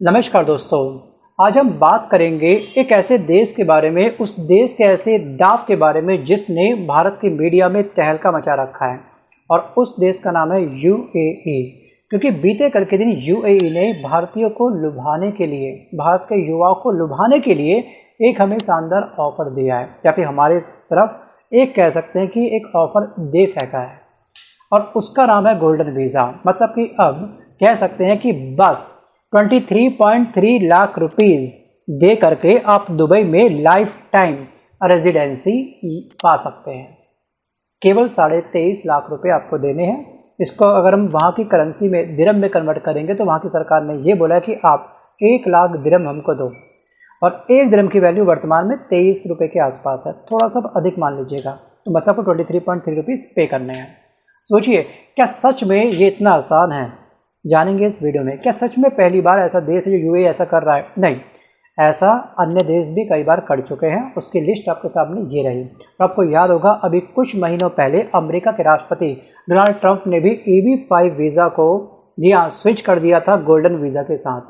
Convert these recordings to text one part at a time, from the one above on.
नमस्कार दोस्तों। आज हम बात करेंगे एक ऐसे देश के बारे में, उस देश के ऐसे दाव के बारे में जिसने भारत की मीडिया में तहलका मचा रखा है, और उस देश का नाम है यूएई। क्योंकि बीते कल के दिन यूएई ने भारतीयों को लुभाने के लिए, भारत के युवाओं को लुभाने के लिए एक हमें शानदार ऑफर दिया है, या फिर हमारे तरफ एक कह सकते हैं कि एक ऑफर दे फेंका है, और उसका नाम है गोल्डन वीज़ा। मतलब कि अब कह सकते हैं कि बस 23.3 लाख रुपीज़ दे करके आप दुबई में लाइफ टाइम रेजिडेंसी पा सकते हैं। केवल 23.5 लाख रुपए आपको देने हैं। इसको अगर हम वहाँ की करेंसी में दिरहम में कन्वर्ट करेंगे तो वहाँ की सरकार ने ये बोला कि आप 1 लाख दिरहम हमको दो, और 1 दिरहम की वैल्यू वर्तमान में 23 रुपये के आसपास है, थोड़ा सा अधिक मान लीजिएगा। तो मतलब आपको 23.3 रुपीज़ पे करने हैं। सोचिए, क्या सच में ये इतना आसान है? जानेंगे इस वीडियो में। क्या सच में पहली बार ऐसा देश है जो यूएई ऐसा कर रहा है? नहीं, ऐसा अन्य देश भी कई बार कर चुके हैं। उसकी लिस्ट आपके सामने ये रही। तो आपको याद होगा, अभी कुछ महीनों पहले अमेरिका के राष्ट्रपति डोनाल्ड ट्रंप ने भी EB-5 वीज़ा को स्विच कर दिया था गोल्डन वीज़ा के साथ।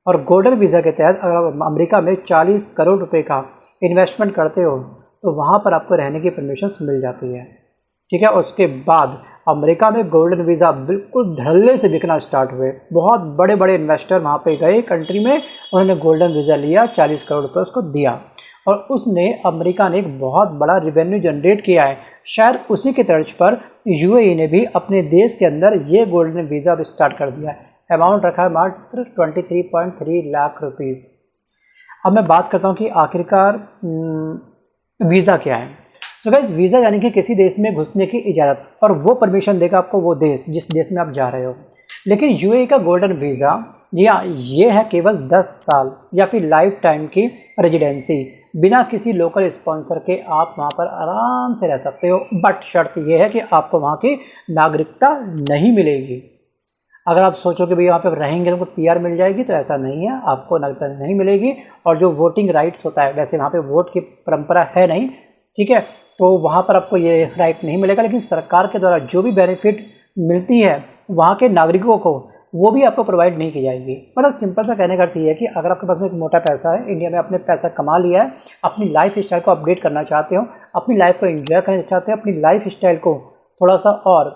और गोल्डन वीज़ा के तहत अगर अमेरिका में 40 करोड़ रुपये का इन्वेस्टमेंट करते हो तो वहाँ पर आपको रहने की परमिशन मिल जाती है। ठीक है। उसके बाद अमेरिका में गोल्डन वीज़ा बिल्कुल धड़ल्ले से बिकना स्टार्ट हुए। बहुत बड़े बड़े इन्वेस्टर वहाँ पे गए कंट्री में, उन्होंने गोल्डन वीज़ा लिया, 40 करोड़ रुपये उसको दिया, और उसने अमेरिका ने एक बहुत बड़ा रिवेन्यू जनरेट किया है। शायद उसी के तर्ज पर यूएई ने भी अपने देश के अंदर ये गोल्डन वीज़ा अब स्टार्ट कर दिया है। अमाउंट रखा है मात्र 23.3 लाख रुपीज़। अब मैं बात करता हूँ कि आखिरकार वीज़ा क्या है। तो गाइस, वीज़ा यानी कि किसी देश में घुसने की इजाज़त, और वो परमिशन देगा आपको वो देश जिस देश में आप जा रहे हो। लेकिन यूएई का गोल्डन वीज़ा ये है केवल 10 साल या फिर लाइफ टाइम की रेजिडेंसी। बिना किसी लोकल स्पॉन्सर के आप वहाँ पर आराम से रह सकते हो। बट शर्त ये है कि आपको वहाँ की नागरिकता नहीं मिलेगी। अगर आप सोचो कि भाई यहाँ पर रहेंगे तो PR मिल जाएगी, तो ऐसा नहीं है, आपको नागरिकता नहीं मिलेगी। और जो वोटिंग राइट्स होता है, वैसे वहाँ पे वोट की परंपरा है नहीं, ठीक है, तो वहाँ पर आपको ये राइट नहीं मिलेगा। लेकिन सरकार के द्वारा जो भी बेनिफिट मिलती है वहाँ के नागरिकों को, वो भी आपको प्रोवाइड नहीं की जाएगी। मतलब सिंपल सा कहने का अर्थ ये है कि अगर आपके पास में एक मोटा पैसा है, इंडिया में आपने पैसा कमा लिया है, अपनी लाइफ स्टाइल को अपडेट करना चाहते हो, अपनी लाइफ को एंजॉय करना चाहते हो, अपनी लाइफ स्टाइल को थोड़ा सा और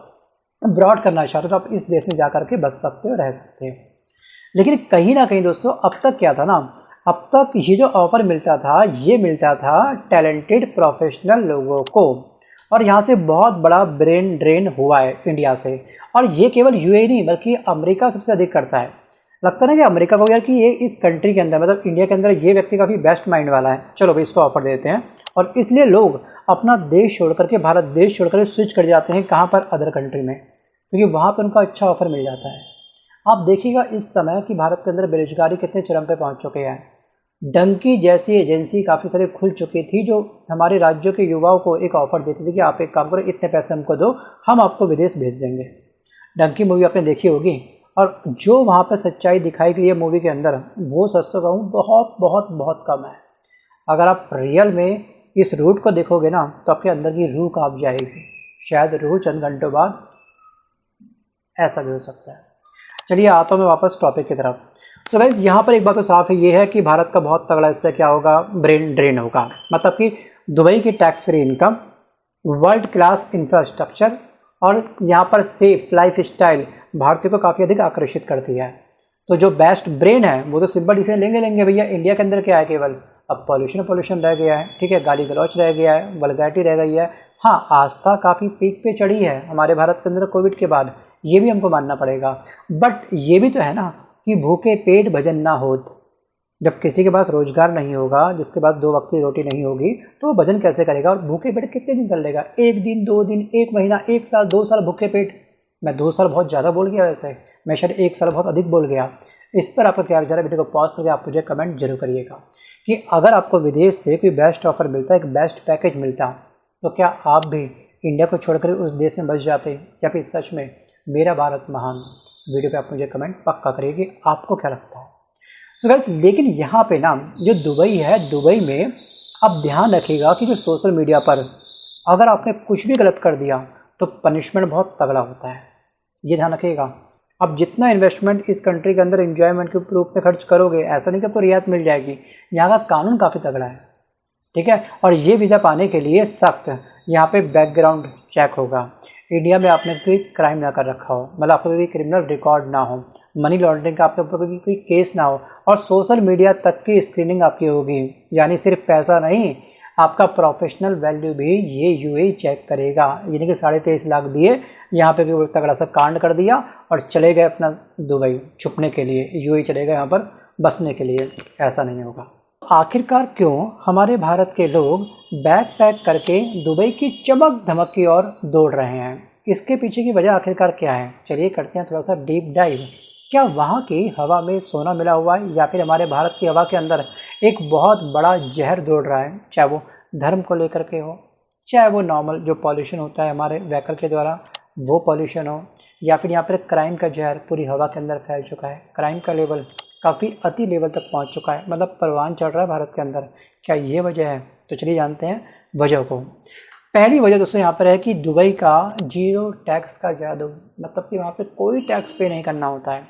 ब्रॉड करना चाहते हो, तो आप इस देश में जा करके बच सकते हो, रह सकते हो। लेकिन कहीं ना कहीं दोस्तों, अब तक क्या था ना, अब तक ये जो ऑफ़र मिलता था, ये मिलता था टैलेंटेड प्रोफेशनल लोगों को, और यहाँ से बहुत बड़ा ब्रेन ड्रेन हुआ है इंडिया से। और ये केवल यूएई नहीं बल्कि अमेरिका सबसे अधिक करता है। लगता है ना कि अमेरिका को यार कि ये इस कंट्री के अंदर, मतलब इंडिया के अंदर, ये व्यक्ति काफ़ी बेस्ट माइंड वाला है, चलो भाई इसको ऑफर देते हैं। और इसलिए लोग अपना देश छोड़ करके, भारत देश छोड़ करके स्विच कर जाते हैं कहाँ पर, अदर कंट्री में, क्योंकि वहाँ पर उनका अच्छा ऑफर मिल जाता है। आप देखिएगा इस समय कि भारत के अंदर बेरोजगारी कितने चरम पे पहुंच चुके हैं। डंकी जैसी एजेंसी काफ़ी सारी खुल चुकी थी जो हमारे राज्यों के युवाओं को एक ऑफ़र देती थी कि आप एक काम करो, इतने पैसे हमको दो, हम आपको विदेश भेज देंगे। डंकी मूवी आपने देखी होगी, और जो वहाँ पर सच्चाई दिखाई गई है मूवी के अंदर, वो सच तो कहूँ बहुत बहुत बहुत कम है। अगर आप रियल में इस रूट को देखोगे ना, तो आपके अंदर की रूह काँप जाएगी। शायद रूह चंद घंटों बाद ऐसा भी हो सकता है। चलिए आता हूँ मैं वापस टॉपिक की तरफ। तो गाइस, यहाँ पर एक बात तो साफ है, ये है कि भारत का बहुत तगड़ा हिस्सा क्या होगा, ब्रेन ड्रेन होगा। मतलब कि दुबई की tax free income, world class infrastructure, और यहाँ पर सेफ लाइफ स्टाइल भारतीयों को काफ़ी अधिक आकर्षित करती है। तो जो बेस्ट ब्रेन है वो तो सिंपल इसे लेंगे भैया। इंडिया के अंदर क्या है, केवल अब पॉल्यूशन रह गया है, ठीक है, गाली गलौच रह गया है, वल्गैरिटी रह गई है। हाँ, आस्था काफ़ी पीक पे चढ़ी है हमारे भारत के अंदर कोविड के बाद, ये भी हमको मानना पड़ेगा। बट ये भी तो है ना कि भूखे पेट भजन ना होत। जब किसी के पास रोजगार नहीं होगा, जिसके पास 2 वक्त की रोटी नहीं होगी, तो वो भजन कैसे करेगा? और भूखे पेट कितने दिन कर लेगा? 1 दिन, 2 दिन, 1 महीना, 1 साल, 2 साल भूखे पेट? मैं 2 साल बहुत ज़्यादा बोल गया, वैसे मैं शायद 1 साल बहुत अधिक बोल गया। इस पर आपका क्या विचार है? वीडियो को पॉज करके आप मुझे कमेंट जरूर करिएगा कि अगर आपको विदेश से कोई बेस्ट ऑफर मिलता, एक बेस्ट पैकेज मिलता, तो क्या आप भी इंडिया को छोड़कर उस देश में बस जाते, या फिर सच में मेरा भारत महान? वीडियो पे आप मुझे कमेंट पक्का करिए कि आपको क्या लगता है। सो गाइस, लेकिन यहाँ पे ना जो दुबई है, दुबई में आप ध्यान रखिएगा कि जो सोशल मीडिया पर अगर आपने कुछ भी गलत कर दिया तो पनिशमेंट बहुत तगड़ा होता है, ये ध्यान रखिएगा। अब जितना इन्वेस्टमेंट इस कंट्री के अंदर एंजॉयमेंट के रूप में खर्च करोगे, ऐसा नहीं कि आपको रियायत मिल जाएगी। यहाँ का कानून काफ़ी तगड़ा है, ठीक है। और ये वीज़ा पाने के लिए सख्त यहाँ पे बैकग्राउंड चेक होगा। इंडिया में आपने कोई क्राइम ना कर रखा हो, मतलब आपको कोई क्रिमिनल रिकॉर्ड ना हो, मनी लॉन्ड्रिंग का आपके ऊपर कोई केस ना हो, और सोशल मीडिया तक की स्क्रीनिंग आपकी होगी। यानी सिर्फ पैसा नहीं, आपका प्रोफेशनल वैल्यू भी ये यूएई चेक करेगा। यानी कि 23.5 लाख दिए, यहाँ पे कोई तगड़ा सा कांड कर दिया और चले गए अपना दुबई छुपने के लिए, यूएई चले गए यहाँ पर बसने के लिए, ऐसा नहीं होगा। आखिरकार क्यों हमारे भारत के लोग बैग पैक करके दुबई की चमक धमक की ओर दौड़ रहे हैं? इसके पीछे की वजह आखिरकार क्या है? चलिए करते हैं थोड़ा सा डीप डाइव। क्या वहाँ की हवा में सोना मिला हुआ है, या फिर हमारे भारत की हवा के अंदर एक बहुत बड़ा जहर दौड़ रहा है? चाहे वो धर्म को लेकर के हो, चाहे वो नॉर्मल जो पॉल्यूशन होता है हमारे व्हीकल के द्वारा वो पॉल्यूशन हो, या फिर यहाँ पर क्राइम का जहर पूरी हवा के अंदर फैल चुका है। क्राइम का लेवल काफ़ी अति लेवल तक पहुँच चुका है, मतलब परवान चढ़ रहा है भारत के अंदर। क्या ये वजह है? तो चलिए जानते हैं वजह को। पहली वजह दोस्तों यहाँ पर है कि दुबई का जीरो टैक्स का जादू, मतलब कि वहाँ पे कोई टैक्स पे नहीं करना होता है।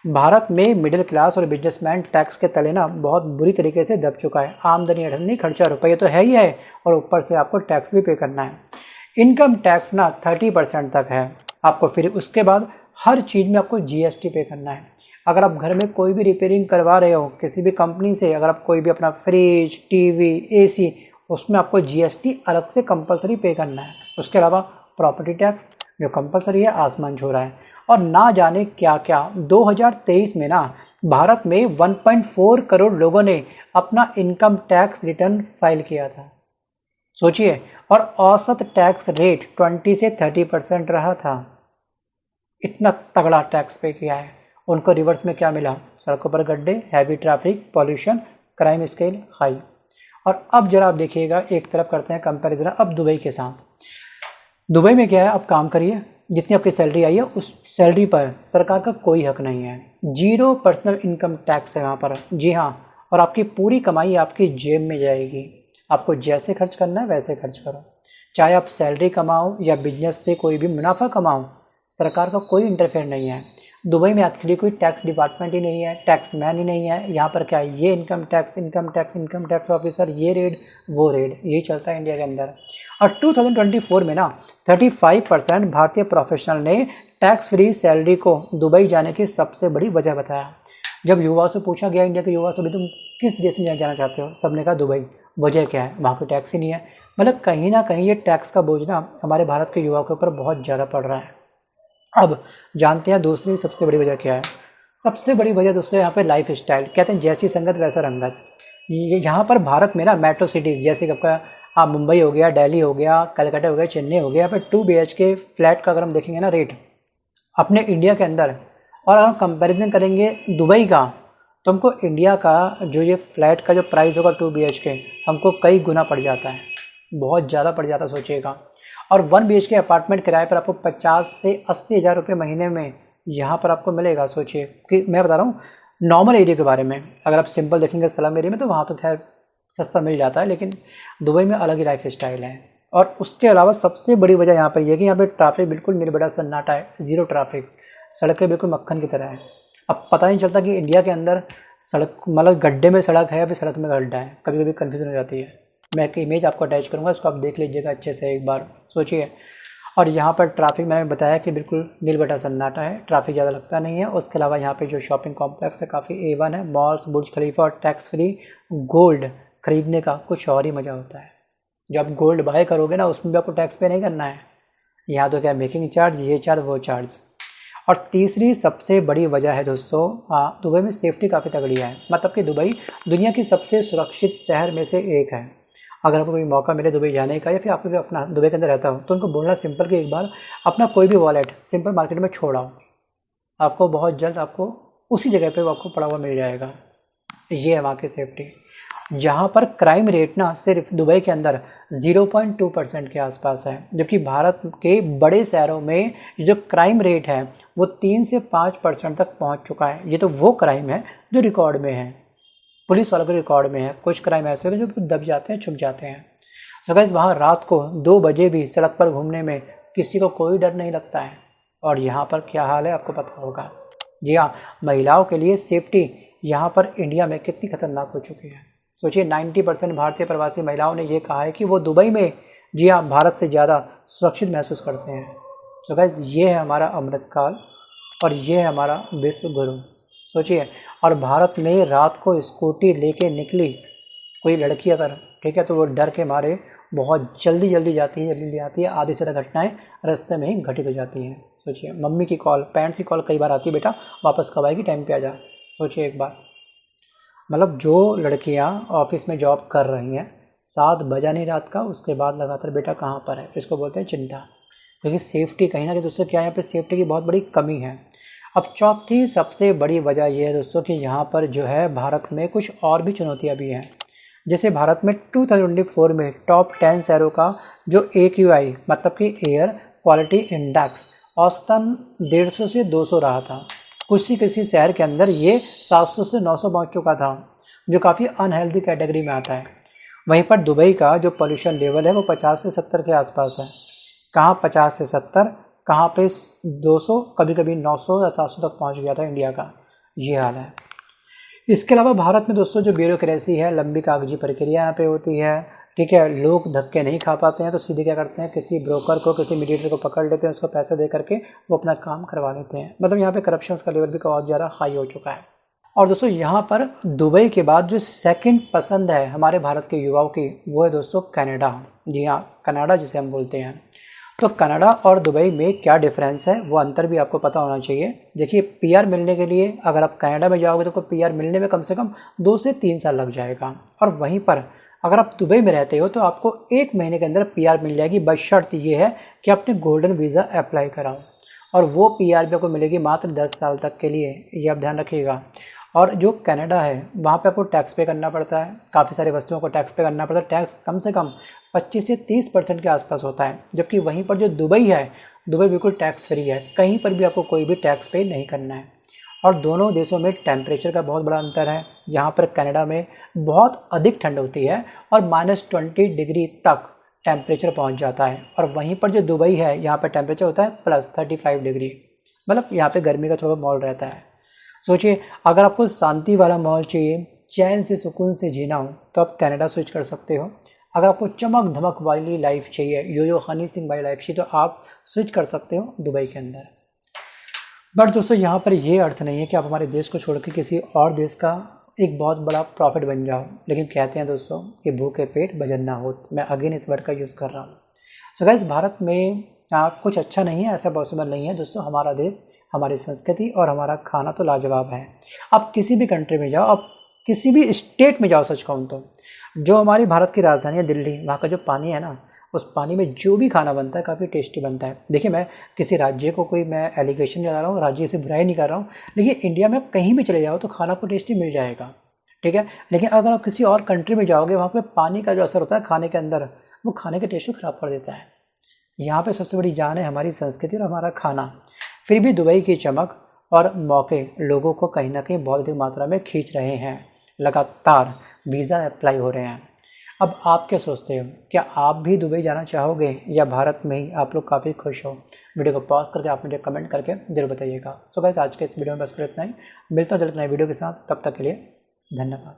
भारत में मिडिल क्लास और बिजनेसमैन टैक्स के तले ना बहुत बुरी तरीके से दब चुका है। आमदनी अठन्नी खर्चा रुपये तो है ही है, और ऊपर से आपको टैक्स भी पे करना है। इनकम टैक्स ना 30% तक है आपको, फिर उसके बाद हर चीज़ में आपको जीएसटी पे करना है। अगर आप घर में कोई भी रिपेयरिंग करवा रहे हो किसी भी कंपनी से, अगर आप कोई भी अपना फ्रिज, टीवी, एसी, उसमें आपको जीएसटी अलग से कंपलसरी पे करना है। उसके अलावा प्रॉपर्टी टैक्स जो कंपलसरी है, आसमान छू रहा है। और ना जाने क्या क्या 2023 में ना भारत में 1.4 करोड़ लोगों ने अपना इनकम टैक्स रिटर्न फाइल किया था, सोचिए। और औसत टैक्स रेट 20 से 30% रहा था। इतना तगड़ा टैक्स पे किया है। उनको रिवर्स में क्या मिला? सड़कों पर गड्ढे, heavy traffic, pollution, crime scale high. और अब जरा आप देखिएगा, एक तरफ करते हैं कंपैरिजन अब दुबई के साथ। दुबई में क्या है, आप काम करिए, जितनी आपकी सैलरी आई है उस सैलरी पर सरकार का कोई हक नहीं है। जीरो पर्सनल इनकम टैक्स है वहाँ पर, जी हाँ। और आपकी पूरी कमाई आपकी जेब में जाएगी। आपको जैसे खर्च करना है वैसे खर्च करो, चाहे आप सैलरी कमाओ या बिजनेस से कोई भी मुनाफा कमाओ, सरकार का कोई इंटरफेयर नहीं है। दुबई में एक्चुअली कोई टैक्स डिपार्टमेंट ही नहीं है, टैक्स मैन ही नहीं है। यहाँ पर क्या है, ये इनकम टैक्स ऑफिसर, ये रेड वो रेड, यही चलता है इंडिया के अंदर। और 2024 में ना 35% भारतीय प्रोफेशनल ने टैक्स फ्री सैलरी को दुबई जाने की सबसे बड़ी वजह बताया। जब युवाओं से पूछा गया, इंडिया के युवाओं से भी तुम किस देश में जाना चाहते हो, सबने कहा दुबई। वजह क्या है? वहाँ कोई टैक्स ही नहीं है। मतलब कहीं ना कहीं ये टैक्स का बोझ ना हमारे भारत के युवाओं के ऊपर बहुत ज़्यादा पड़ रहा है। अब जानते हैं दूसरी सबसे बड़ी वजह क्या है। सबसे बड़ी वजह दोस्तों यहाँ पे लाइफ स्टाइल। कहते हैं जैसी संगत वैसा रंगत। ये यहाँ पर भारत में ना मेट्रो सिटीज़ जैसे कि आपका मुंबई हो गया, दिल्ली हो गया, कलकत्ता हो गया, चेन्नई हो गया, यहाँ पर 2 BHK फ्लैट का अगर हम देखेंगे ना रेट अपने इंडिया के अंदर, और अगर हम कंपेरिजन करेंगे दुबई का, तो हमको इंडिया का जो ये फ्लैट का जो प्राइस होगा 2 BHK हमको कई गुना पड़ जाता है, बहुत ज़्यादा पड़ जाता, सोचिएगा। और 1 BHK अपार्टमेंट किराए पर आपको 50 से 80 हज़ार रुपये महीने में यहाँ पर आपको मिलेगा। सोचिए कि मैं बता रहा हूँ नॉर्मल एरिया के बारे में। अगर आप सिंपल देखेंगे स्लम एरिया में तो वहाँ तो खैर सस्ता मिल जाता है, लेकिन दुबई में अलग ही लाइफ स्टाइल है। और उसके अलावा सबसे बड़ी वजह यहाँ पर यह कि यहाँ पर ट्रैफिक बिल्कुल निर्बड़ा सन्नाटा है, ज़ीरो ट्रैफिक, सड़कें बिल्कुल मक्खन की तरह है। अब पता नहीं चलता कि इंडिया के अंदर सड़क मतलब गड्ढे में सड़क है या फिर सड़क में गड्ढा है, कभी कभी कन्फ्यूजन हो जाती है। मैं एक इमेज आपको अटैच करूँगा, उसको आप देख लीजिएगा अच्छे से एक बार, सोचिए। और यहाँ पर ट्रैफिक मैंने बताया कि बिल्कुल नीलबटा सन्नाटा है, ट्रैफिक ज़्यादा लगता नहीं है। उसके अलावा यहाँ पे जो शॉपिंग कॉम्प्लेक्स है काफ़ी A1 है, मॉल्स, बुर्ज खलीफा और टैक्स फ्री गोल्ड खरीदने का कुछ और ही मज़ा होता है। जब आप गोल्ड बाय करोगे ना उसमें भी आपको टैक्स पे नहीं करना है। यहाँ तो क्या मेकिंग चार्ज, ये चार्ज वो चार्ज। और तीसरी सबसे बड़ी वजह है दोस्तों, दुबई में सेफ्टी काफ़ी तगड़ी है। मतलब कि दुबई दुनिया की सबसे सुरक्षित शहर में से एक है। अगर आपको कोई मौका मिले दुबई जाने का, या फिर आपको भी अपना दुबई के अंदर रहता हो, तो उनको बोलना सिंपल कि एक बार अपना कोई भी वॉलेट सिंपल मार्केट में छोड़ आओ, आपको बहुत जल्द आपको उसी जगह पे आपको पड़ा हुआ मिल जाएगा। ये है वहाँ की सेफ्टी। जहाँ पर क्राइम रेट ना सिर्फ दुबई के अंदर 0.2% के आसपास है, जबकि भारत के बड़े शहरों में जो क्राइम रेट है वो 3 से 5% तक पहुँच चुका है। ये तो वो क्राइम है जो रिकॉर्ड में है, पुलिस वालों के रिकॉर्ड में है। कुछ क्राइम ऐसे हैं जो दब जाते हैं, छुप जाते हैं। सो गाइस वहाँ रात को 2 बजे भी सड़क पर घूमने में किसी को कोई डर नहीं लगता है। और यहाँ पर क्या हाल है आपको पता होगा। जी हाँ, महिलाओं के लिए सेफ्टी यहाँ पर इंडिया में कितनी खतरनाक हो चुकी है। सोचिए 90% भारतीय प्रवासी महिलाओं ने ये कहा है कि वो दुबई में, जी हाँ, भारत से ज़्यादा सुरक्षित महसूस करते हैं। तो गाइस, ये है हमारा अमृतकाल और ये है हमारा विश्व गुरु। सोचिए, और भारत में रात को स्कूटी लेके निकली कोई लड़की अगर, ठीक है, तो वो डर के मारे बहुत जल्दी जाती है, आधी से ज़्यादा घटनाएं रास्ते में ही घटित हो जाती हैं। सोचिए, मम्मी की कॉल, पेरेंट्स की कॉल कई बार आती है, बेटा वापस कब आएगी, टाइम पे आ जा। सोचिए एक बार, मतलब जो लड़कियां ऑफिस में जॉब कर रही हैं, 7 बजा नहीं रात का, उसके बाद लगातार बेटा कहाँ पर है, इसको बोलते हैं चिंता। क्योंकि सेफ्टी कहीं ना कहीं दोस्तों क्या है, यहाँ पे सेफ्टी की बहुत बड़ी कमी है। अब चौथी सबसे बड़ी वजह यह है दोस्तों कि यहाँ पर जो है भारत में कुछ और भी चुनौतियाँ भी हैं। जैसे भारत में 2024 में टॉप 10 शहरों का जो AQI मतलब कि एयर क्वालिटी इंडेक्स औसतन 150 से 200 रहा था। किसी शहर के अंदर ये 700 से 900 पहुँच चुका था, जो काफ़ी अनहेल्दी कैटेगरी में आता है। वहीं पर दुबई का जो पोल्यूशन लेवल है वो 50 से 70 के आसपास है। कहाँ 50 से 70, कहाँ पे 200, कभी कभी 900 या 700 तक पहुँच गया था इंडिया का, ये हाल है। इसके अलावा भारत में दोस्तों जो ब्यूरोक्रेसी है, लंबी कागजी प्रक्रिया यहाँ पे होती है, ठीक है। लोग धक्के नहीं खा पाते हैं तो सीधे क्या करते हैं, किसी ब्रोकर को, किसी मीडिएटर को पकड़ लेते हैं, उसको पैसे दे करके वो अपना काम करवा लेते हैं। मतलब यहाँ पे करप्शन का लेवल भी बहुत ज़्यादा हाई हो चुका है। और दोस्तों यहाँ पर दुबई के बाद जो सेकंड पसंद है हमारे भारत के युवाओं की, वो है दोस्तों कनाडा। जी हाँ, कनाडा जिसे हम बोलते हैं। तो कनाडा और दुबई में क्या डिफरेंस है, वो अंतर भी आपको पता होना चाहिए। देखिए, PR मिलने के लिए अगर आप कनाडा में जाओगे तो PR मिलने में कम से कम 2 से 3 साल लग जाएगा। और वहीं पर अगर आप दुबई में रहते हो तो आपको 1 महीने के अंदर PR मिल जाएगी, बस शर्त ये है कि आपने गोल्डन वीज़ा अप्लाई कराओ। और वो PR भी आपको मिलेगी मात्र 10 साल तक के लिए, ये आप ध्यान रखिएगा। और जो कनाडा है वहाँ पे आपको टैक्स पे करना पड़ता है, काफ़ी सारी वस्तुओं को टैक्स पे करना पड़ता है। टैक्स कम से कम 25 से 30% के आसपास होता है। जबकि वहीं पर जो दुबई है, दुबई बिल्कुल टैक्स फ्री है, कहीं पर भी आपको कोई भी टैक्स पे नहीं करना है। और दोनों देशों में टेम्परेचर का बहुत बड़ा अंतर है। यहाँ पर कनाडा में बहुत अधिक ठंड होती है और -20 डिग्री तक टेम्परेचर पहुँच जाता है। और वहीं पर जो दुबई है, यहाँ पर टेम्परेचर होता है +35 डिग्री। मतलब यहाँ पे गर्मी का थोड़ा माहौल रहता है। सोचिए, अगर आपको शांति वाला माहौल चाहिए, चैन से सुकून से जीना हो, तो आप कनाडा स्विच कर सकते हो। अगर आपको चमक धमक वाली लाइफ चाहिए, यो हनी सिंह वाली लाइफ चाहिए, तो आप स्विच कर सकते हो दुबई के अंदर। बट दोस्तों यहाँ पर ये अर्थ नहीं है कि आप हमारे देश को छोड़ के किसी और देश का एक बहुत बड़ा प्रॉफिट बन जाओ। लेकिन कहते हैं दोस्तों कि भूखे पेट भजन ना हो। मैं अगेन इस वर्ड का यूज़ कर रहा हूँ। सो गाइस, भारत में कुछ अच्छा नहीं है, ऐसा पॉसिबल नहीं है दोस्तों। हमारा देश, हमारी संस्कृति और हमारा खाना तो लाजवाब है। आप किसी भी कंट्री में जाओ, आप किसी भी स्टेट में जाओ, सच कहूँ तो जो हमारी भारत की राजधानी है दिल्ली, वहाँ का जो पानी है ना, उस पानी में जो भी खाना बनता है काफ़ी टेस्टी बनता है। देखिए, मैं किसी राज्य को कोई मैं एलिगेशन नहीं लगा रहा हूँ, राज्य से बुराई नहीं कर रहा हूँ। लेकिन इंडिया में कहीं भी चले जाओ तो खाना आपको टेस्टी मिल जाएगा, ठीक है। लेकिन अगर आप किसी और कंट्री में जाओगे, वहाँ पे पानी का जो असर होता है खाने के अंदर, वो खाने के टेस्ट को ख़राब कर देता है। यहाँ पे सबसे बड़ी जान है हमारी संस्कृति और हमारा खाना। फिर भी दुबई की चमक और मौके लोगों को कहीं ना कहीं बहुत अधिक मात्रा में खींच रहे हैं। लगातार वीज़ा अप्लाई हो रहे हैं। अब आप क्या सोचते हो, क्या आप भी दुबई जाना चाहोगे या भारत में ही आप लोग काफ़ी खुश हो? वीडियो को पॉज करके आप मुझे कमेंट करके जरूर बताइएगा। सो गाइस, आज के इस वीडियो में बस इतना ही। मिलता हूँ जल्द नए वीडियो के साथ, तब तक के लिए धन्यवाद।